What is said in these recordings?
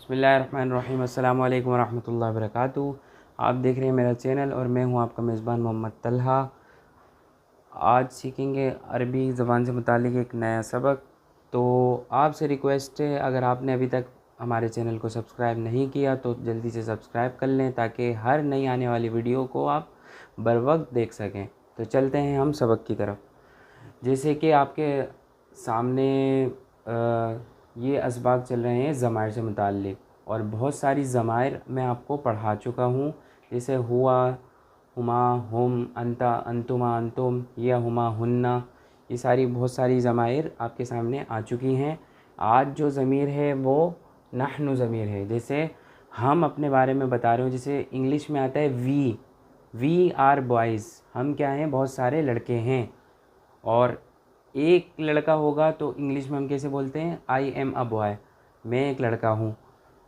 बिस्मिल्लाहिर्रहमानिर्रहीम। अस्सलामु अलैकुम वरहमतुल्लाहि वबरकातुहू। आप देख रहे हैं मेरा चैनल और मैं हूं आपका मेज़बान मोहम्मद तलहा। आज सीखेंगे अरबी ज़बान से मुतालिक एक नया सबक। तो आपसे रिक्वेस्ट है, अगर आपने अभी तक हमारे चैनल को सब्सक्राइब नहीं किया तो जल्दी से सब्सक्राइब कर लें ताकि हर नई आने वाली वीडियो को आप बर वक्त देख सकें। तो चलते हैं हम सबक की तरफ। जैसे कि आपके सामने ये असबाब चल रहे हैं ज़माइर से मुताल्लिक़, और बहुत सारी ज़माइर मैं आपको पढ़ा चुका हूँ, जैसे हुआ, हुमा, हुम, अंता, अंतुमा, अंतुम, या हुमा, हुन्ना। ये सारी बहुत सारी ज़माइर आपके सामने आ चुकी हैं। आज जो ज़मीर है वो नहनु ज़मीर है। जैसे हम अपने बारे में बता रहे हो, जैसे इंग्लिश में आता है वी आर बॉयज़, हम क्या हैं, बहुत सारे लड़के हैं। और एक लड़का होगा तो इंग्लिश में हम कैसे बोलते हैं, आई एम अ बॉय, मैं एक लड़का हूँ।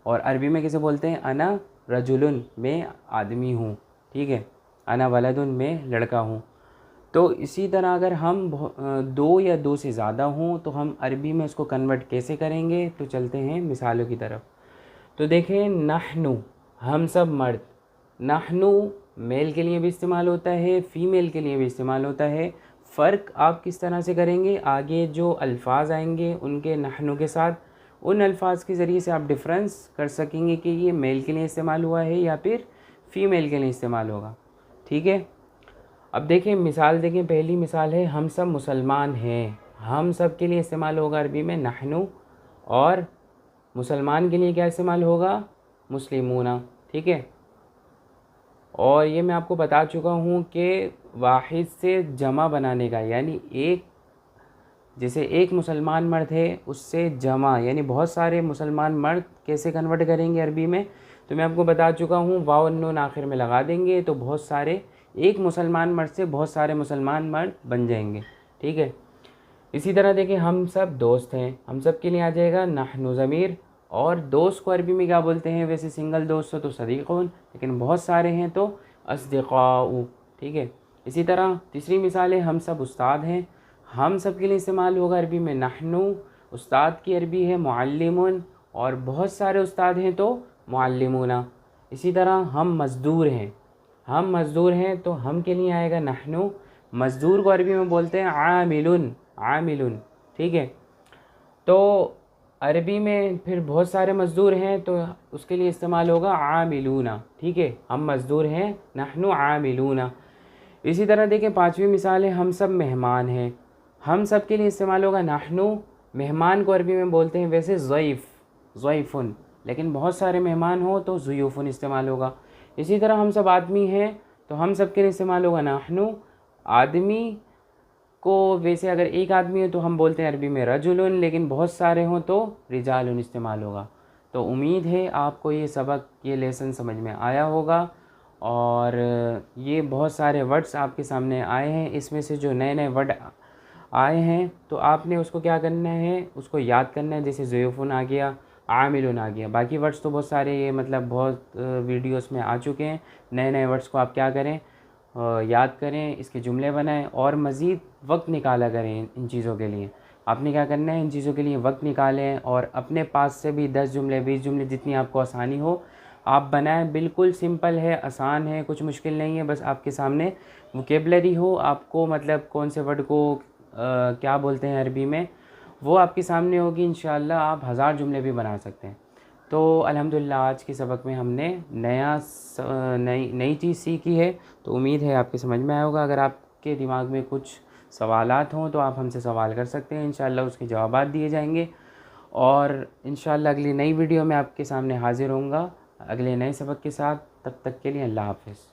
और अरबी में कैसे बोलते हैं, अना रजुलन, मैं आदमी हूँ। ठीक है, अना वलदुन, मैं लड़का हूँ। तो इसी तरह अगर हम दो या दो से ज़्यादा हों तो हम अरबी में उसको कन्वर्ट कैसे करेंगे। तो चलते हैं मिसालों की तरफ। तो देखें, नहनु, हम सब मर्द। नहनु मेल के लिए भी इस्तेमाल होता है, फ़ीमेल के लिए भी इस्तेमाल होता है। फ़र्क आप किस तरह से करेंगे, आगे जो अल्फाज आएंगे उनके नहनु के साथ, उन अल्फाज के ज़रिए से आप डिफ़रेंस कर सकेंगे कि ये मेल के लिए इस्तेमाल हुआ है या फिर फ़ीमेल के लिए इस्तेमाल होगा। ठीक है, अब देखें मिसाल देखें। पहली मिसाल है, हम सब मुसलमान हैं। हम सब के लिए इस्तेमाल होगा अरबी में नहनु, और मुसलमान के लिए क्या इस्तेमाल होगा, मुस्लिमूना। ठीक है, और ये मैं आपको बता चुका हूँ कि वाहिद से जमा बनाने का, यानी एक, जैसे एक मुसलमान मर्द है उससे जमा यानी बहुत सारे मुसलमान मर्द कैसे कन्वर्ट करेंगे अरबी में। तो मैं आपको बता चुका हूँ, वाव नून आखिर में लगा देंगे तो बहुत सारे, एक मुसलमान मर्द से बहुत सारे मुसलमान मर्द बन जाएंगे। ठीक है, इसी तरह देखिए, हम सब दोस्त हैं, हम सब के लिए आ जाएगा नहनु ज़मीर। और दोस्त को अरबी में क्या बोलते हैं, वैसे सिंगल दोस्त हो तो सदीक़ुन, लेकिन बहुत सारे हैं तो अस्दिक़ाउ। ठीक है, इसी तरह तीसरी मिसाल है, हम सब उस्ताद हैं। हम सब के लिए इस्तेमाल होगा अरबी में नहनु, उस्ताद की अरबी है मुअल्लिमुन, और बहुत सारे उस्ताद हैं तो मुअल्लिमुना। इसी तरह हम मज़दूर हैं, हम मज़दूर हैं तो हम के लिए आएगा नहनु। मज़दूर को अरबी में बोलते हैं आमिलुन, आमिलुन। ठीक है, तो अरबी में फिर बहुत सारे मज़दूर हैं तो उसके लिए इस्तेमाल होगा आमिलूना। ठीक है, हम मज़दूर हैं, नहनु आमिलूना। इसी तरह देखें, पांचवी मिसाल है, हम सब मेहमान हैं। हम सब के लिए इस्तेमाल होगा नहनु। मेहमान को अरबी में बोलते हैं वैसे ज़यफ़, ज़यफ़ुन, लेकिन बहुत सारे मेहमान हो तो ज़ुयूफ़ुन इस्तेमाल होगा। इसी तरह हम सब आदमी हैं तो हम सब के लिए इस्तेमाल होगा नहनु। आदमी को वैसे अगर एक आदमी है तो हम बोलते हैं अरबी में रजुलन, लेकिन बहुत सारे हों तो रिजालुन इस्तेमाल होगा। तो उम्मीद है आपको ये सबक, ये लेसन समझ में आया होगा। और ये बहुत सारे वर्ड्स आपके सामने आए हैं, इसमें से जो नए नए वर्ड आए हैं तो आपने उसको क्या करना है, उसको याद करना है। जैसे ज़ुयूफ़ुन आ गया, आमिलुन आ गया। बाकी वर्ड्स तो बहुत सारे, ये मतलब बहुत वीडियोस में आ चुके हैं। नए नए वर्ड्स को आप क्या करें, याद करें, इसके जुमले बनाएं और मज़ीद वक्त निकाला करें इन चीज़ों के लिए। आपने क्या करना है, इन चीज़ों के लिए वक्त निकालें और अपने पास से भी 10 जुमले 20 जुमले जितनी आपको आसानी हो आप बनाएं। बिल्कुल सिंपल है, आसान है, कुछ मुश्किल नहीं है। बस आपके सामने वोकेबलरी हो, आपको मतलब कौन से वर्ड को क्या बोलते हैं अरबी में, वो आपके सामने होगी। इंशाअल्लाह आप 1000 जुमले भी बना सकते हैं। तो अल्हम्दुलिल्लाह आज के सबक में हमने नई चीज़ सीखी है। तो उम्मीद है आपके समझ में आया होगा। अगर आपके दिमाग में कुछ सवालात हों तो आप हमसे सवाल कर सकते हैं, इंशाअल्लाह उसके जवाबात दिए जाएंगे। और इंशाअल्लाह अगली नई वीडियो में आपके सामने हाज़िर होऊंगा अगले नए सबक के साथ। तब तक के लिए अल्लाह हाफ़िज़।